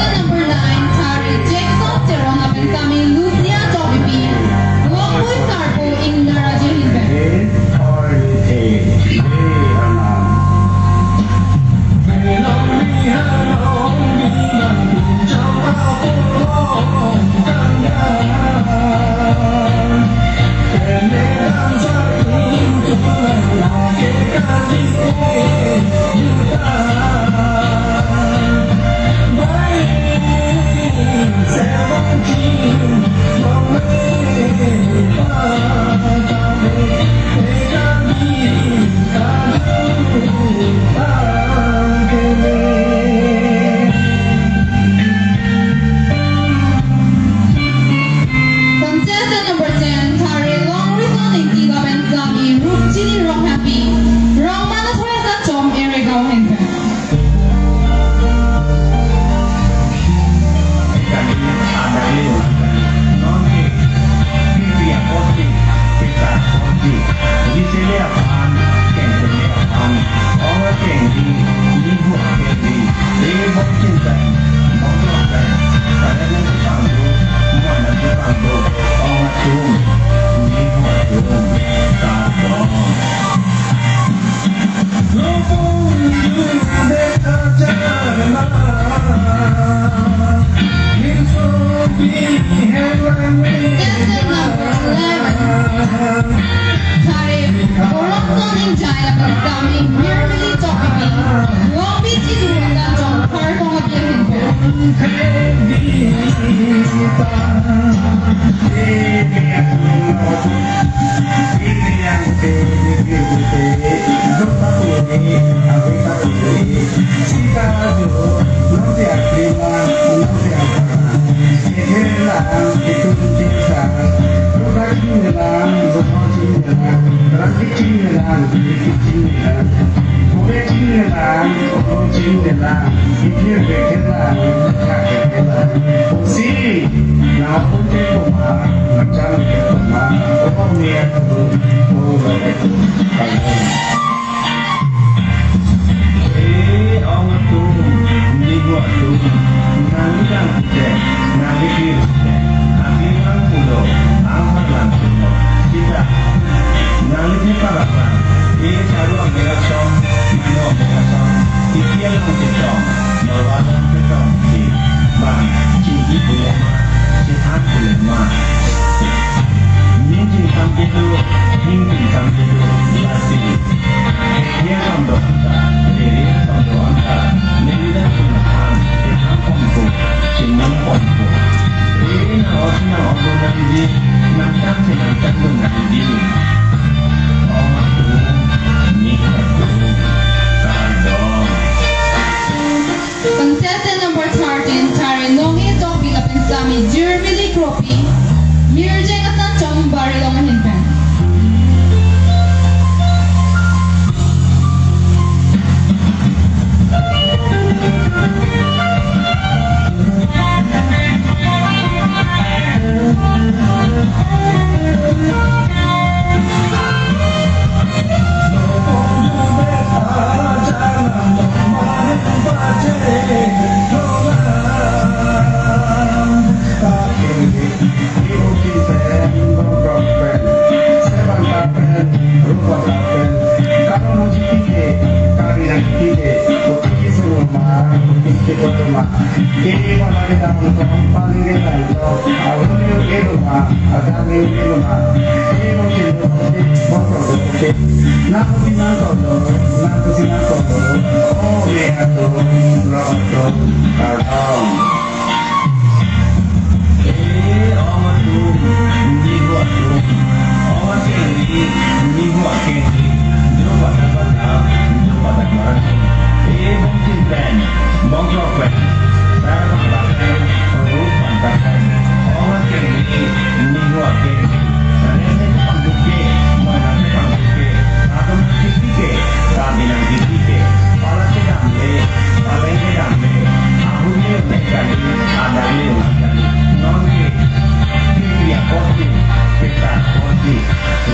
number 9, Tari Jackson Terong akan kami Lucia Jobipi. Wapun Karpo ing Naraja Hinben.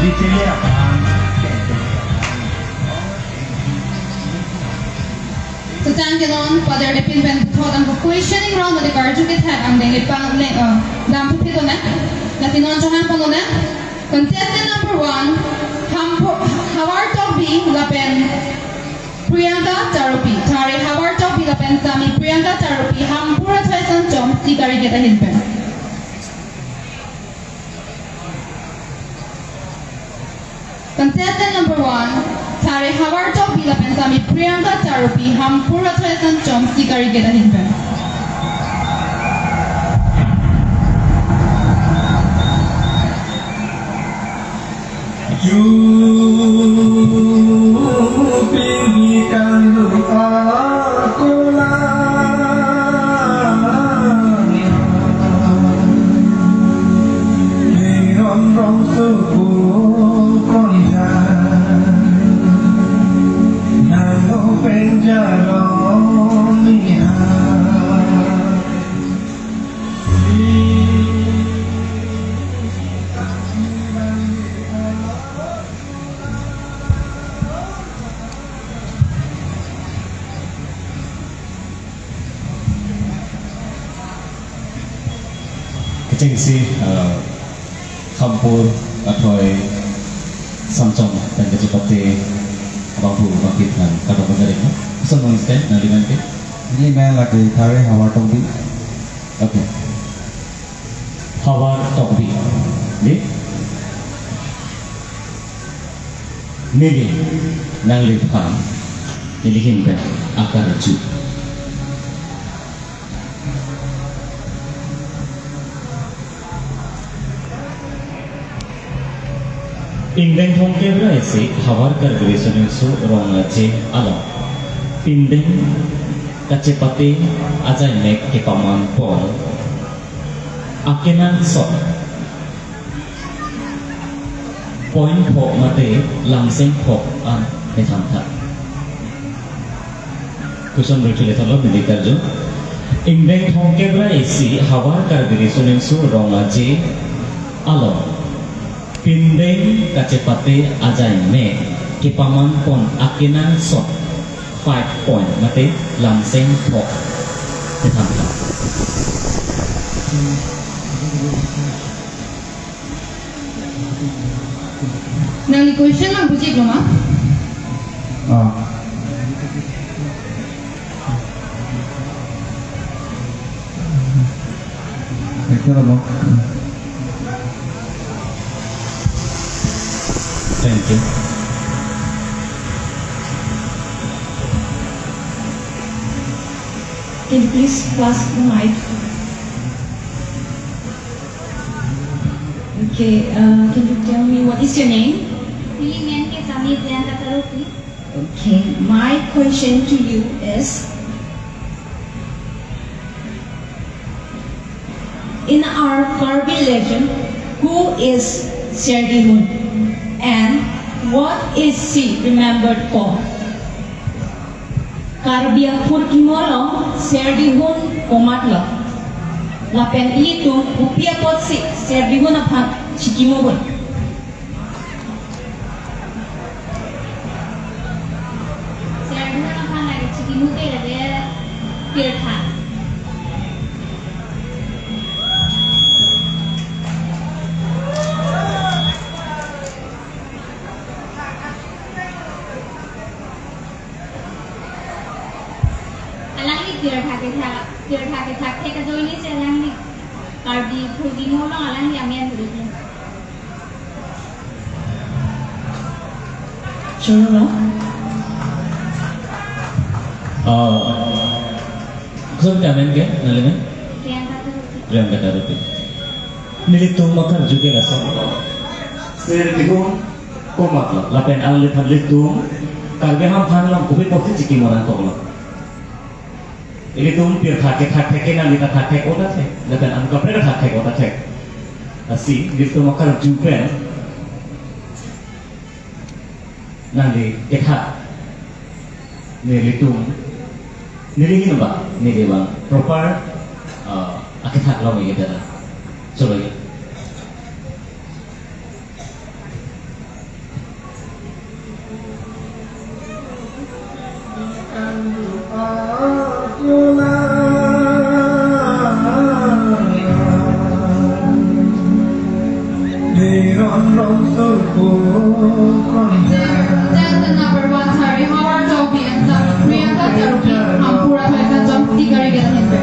Di sini apa? So thank you Lon, Father the pin pen thought ang questioning round with the garju kit hat ang deng ipang dam pipito na. Natinon johan pa na. Contestant number 1, Hawar Tobi lapen Priyanka Charupi. Tari Hawar Tobi lapen Sami Priyanka Charupi hampura thaisan chom tikari kita hinpen. Contestant number 1, Tari Hawar Tobi lapen Sami Priyanka Charupi hampura thaisan chom tikari kita hinpen. Tinggikan aku dengan rong suku konjan nalo penjara Kecing si kampur atau samcong dan kecepatan abang bu bangkit dan kadang kadang itu senang sekali naliman ke. Ini मैं lagi Tari Hawar Tobi. Oke. Hawar Tobi. Ni. Nili nang lipan. Nilihin kan akar ju. Indeng thongke berai si hawar kar gresone su rong aje alo. Indeng kacepati ajai mek ke paman pon. Akenan sok. Point phok mate langseng phok an he tham tha. Kuson berjule thalo milikar jo. Indeng thongke berai si hawar kar gresone su rong aje alo. Pindeng kacepate ajai me kipaman pon akinan sok 5 point mate langseng phok tetapkan. Nang ni question ang bujik lo ma? Ito na ba? Thank you. Can you please pass the mic? Okay, can you tell me what is your name? Okay, my question to you is, in our Karbi legend, who is Serdihun? And what is she remembered for? Karbiang Purkimolong Serdihun Komatlo Lapen itu upia pot si Serdihun apa Cikimobon. Serdihun apa lagi Cikimote ada Tirtha. Tirtha ke thak ke doi ni selang ni kardi phudi molang alang yamian dulu. Sure. Kuson kamen ke naliman? Priyanka Charupi. Nilitu makar juga rasa. Serdihun komatlo lapen ang litu karbe ham phan lam kubi poti ciki morang toklo. Ini tuh biar thake nanti thake otak sih, dan anu kapre thake otak sih. Asi gitu makar juga nanti kita nilitung nilingin apa? Nilih bang proper akit hak lo gitu dah. Coba ya. Contestant number 1 Thari Howard Joby and Priyanka Charuki Hampura Theka Jom Tigari Gelhimbe.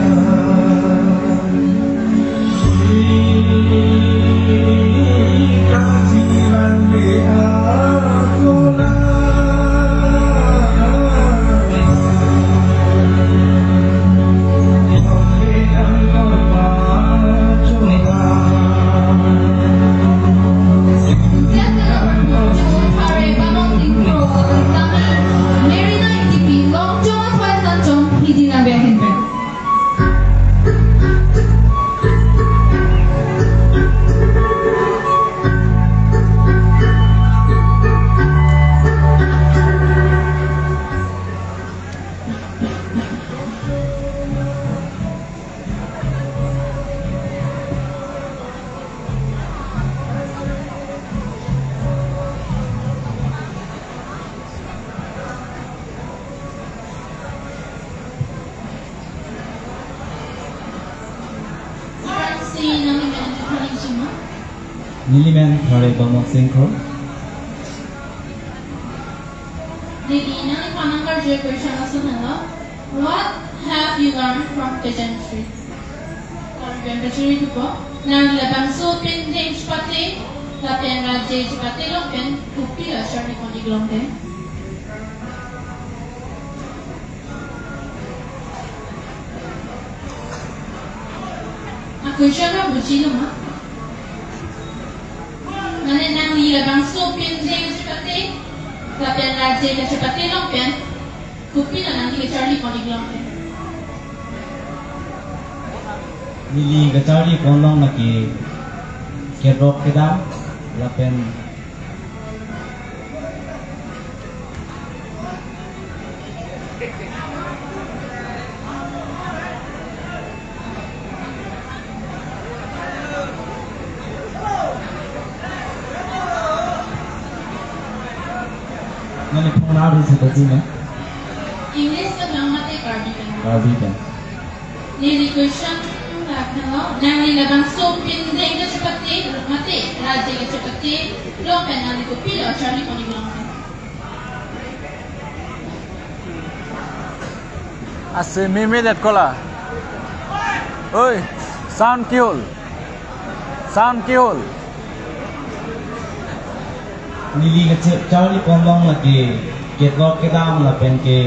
Niliman Thare Bamok Singkho. What have you learned from pageantry? Now, labang so pinding spati, lapian raja spati lopen, kupi asar ni kondi glongde. Aku siapa buci lama? Mana nang labang so pinding spati, lapian raja spati lopen, kupi nanti asar ni kondi glongde. Nili Gachari Pondong Naki Kerok Kedam Lapen Nani Pongari Seperti ni English ka lang mati cardigan. Ravikan Nili question nang labang so pinding ka seperti mati raja ka seperti lopen nang kupi asar ni kondi glongde. আছে মিমি দেট কলা ওই সাউন্ড কি হল Nili Gachari Pondong Naki Kerok Kedam Lapen Ke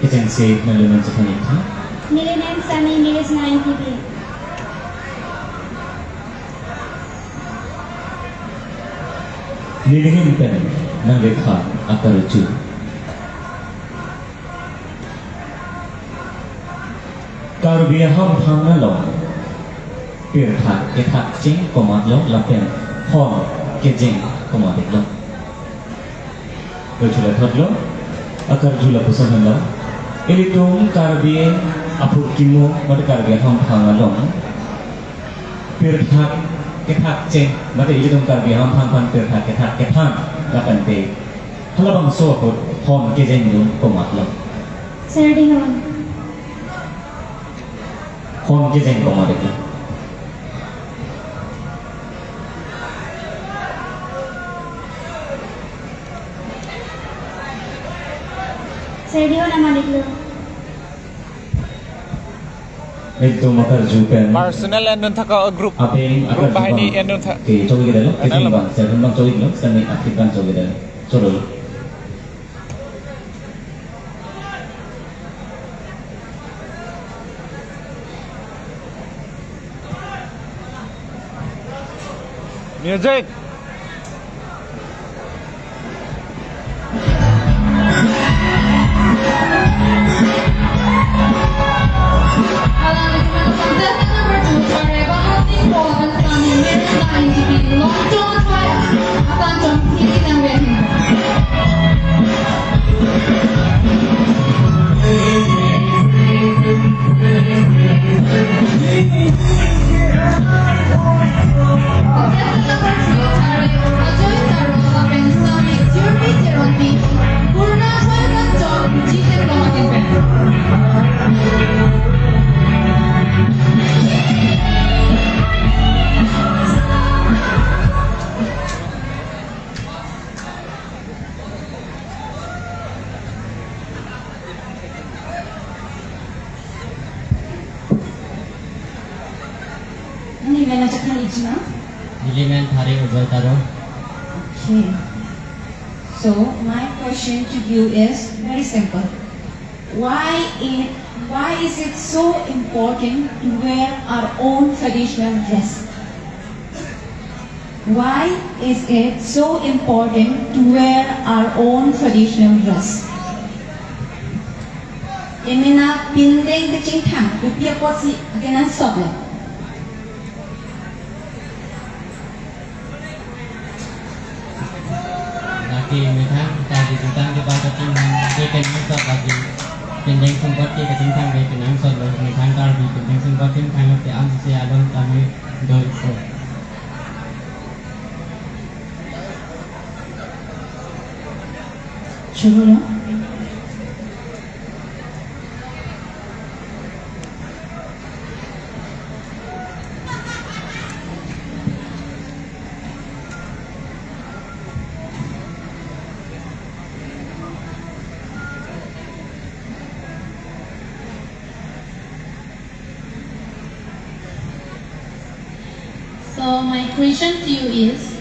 Kita yang say nalaman sa kanina. Niliman Sunny News 9 TV. Nilihimkan ng lekha at taruchu. Karubiyaham hangalong pirhat ketak jing komadlong lapen hon kejing komadlong. Berjula thadlong akar jula pusanhalong ilitung karbiye apur kimu mad karbiyaham hangalong pirhat ketak jing mad ilitung karbiyaham hang pirhat ketak lapen pe halabang sokot hon kejing dun komadlong. Saturday hon. Hon kejing komadlong. Saturday hon naman dito. Itu makar jupen. Personal and থাকা group Apeng group akar বাহিনী jubang. And Ke cogi dalo, ke Ano bang, saya bang cogi dalo, sekarang aktif bang cogi dalo. Solo. Music Contestant number 2 Thare Volongkom Aji and Langpher Volongkom Aji atan jom hili nang behimbe. Nilai nak cakap itu na? Milinan hari ujol taro. Okay. So my question to you is very simple. Why is it so important to wear our own traditional dress? Why is it so important to wear our own traditional dress? Emina pindeng kecing thang, rupiah posi again stop lah. Lagi mitang tadi tentang di bawah kecing dia kena sok lagi. Pindeng sempat dia kecing thang dia kena sok lagi mitang kalau di pindeng sempat dia thang dia ambil si alon kami doi so. Cuba lah. So my question to you is,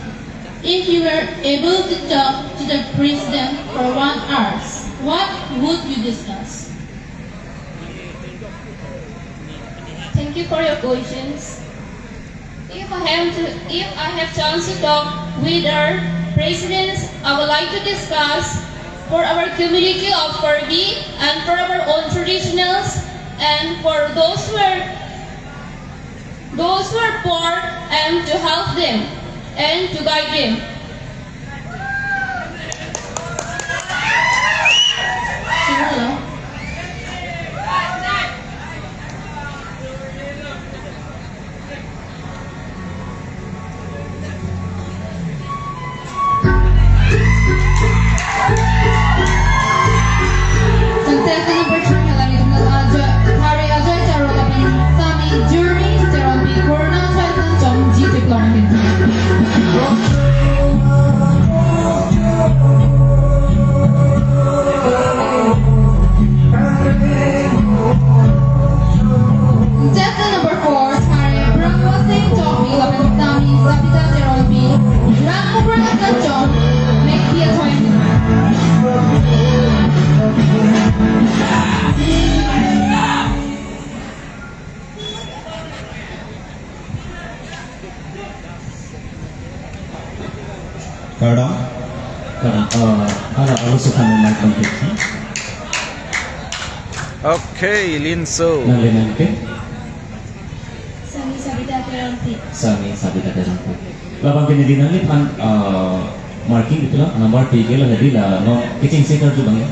if you were able to talk to the president for 1 hour, what would you discuss? Thank you for your questions. If I have chance to talk with our presidents, I would like to discuss for our community of Korbi and for our own traditionals and for those who are poor and to help them and to guide them. Hello. Contestant number 2, Hari Ajay Charolapin, Sami Jury, Charolapin, Corona Chaitan, Chom, Jiti Plongpin. Contestant number 4, Hari Brahmasing, Chomi, Lapin, Sami, Sapita, Charolapin, Langpher Volongkom Chom, Mektia Choim. Kadang. Ada kalau suka memang kompetisi. Okay, Linso. Nalinan ke? Sami Sabita Terangti. Sami sabi kata orang tu. Labang kini di nali pan marking gitu lah, nomor 3 lah jadi lah, no kecing sekar tu bang ya.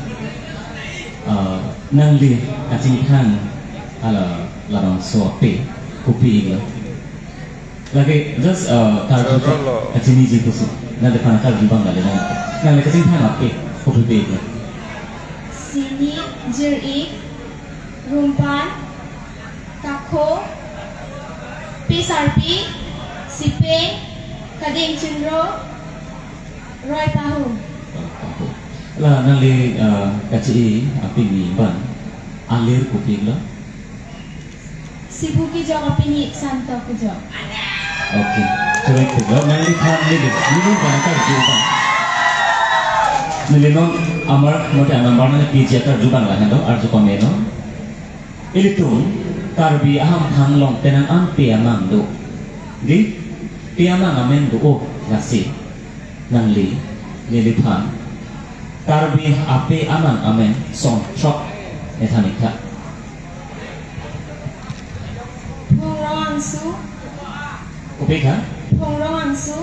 Nangli kacing kan, ala larang sope kopi gitu. Lagi just tarju kacing ni jitu sih. Nanti pan tarju bang nali nangli kacing kan apa kopi gitu. Sini Jeri Rumpan Kako Pisarpi Sipe Kading Cindro Roy Tahu. Lah nangli kacing api ni ban alir kopi gitu. Sibuki Jok Opini Santo Kujok. Okay, correct juga. Nangli kan ni deh, ini kan tarju bang. Nilinom amar mote number na PG tar juban la hando arju komeno ilitun karbi aham hanglong tenan am piamang do di piamang amen do o ngasi nangli niliphan karbi ape aman amen song chok ethanika Pongrong Su kopi kan Pongrong Su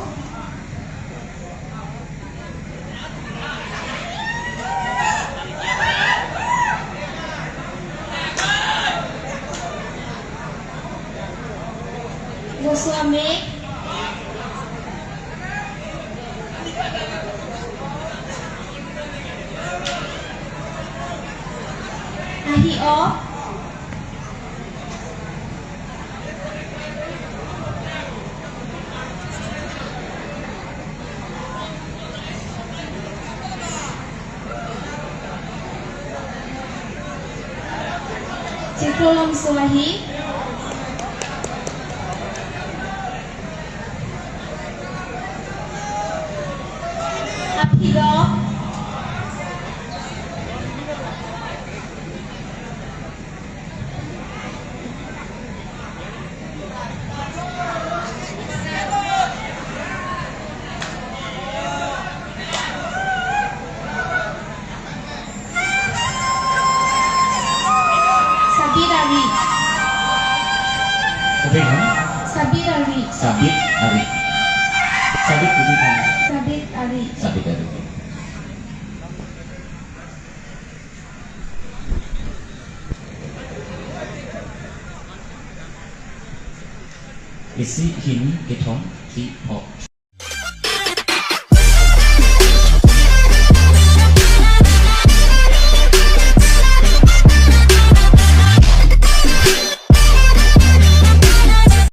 Goswami Ahio Cikulong Suwahi Hidok. Sabit Ari. Sabit kan? Sabit Ari. Sabit Ari. Sabit Budi kan? Sabit Ari. Sabit Ari. Isi hini ketong si ho.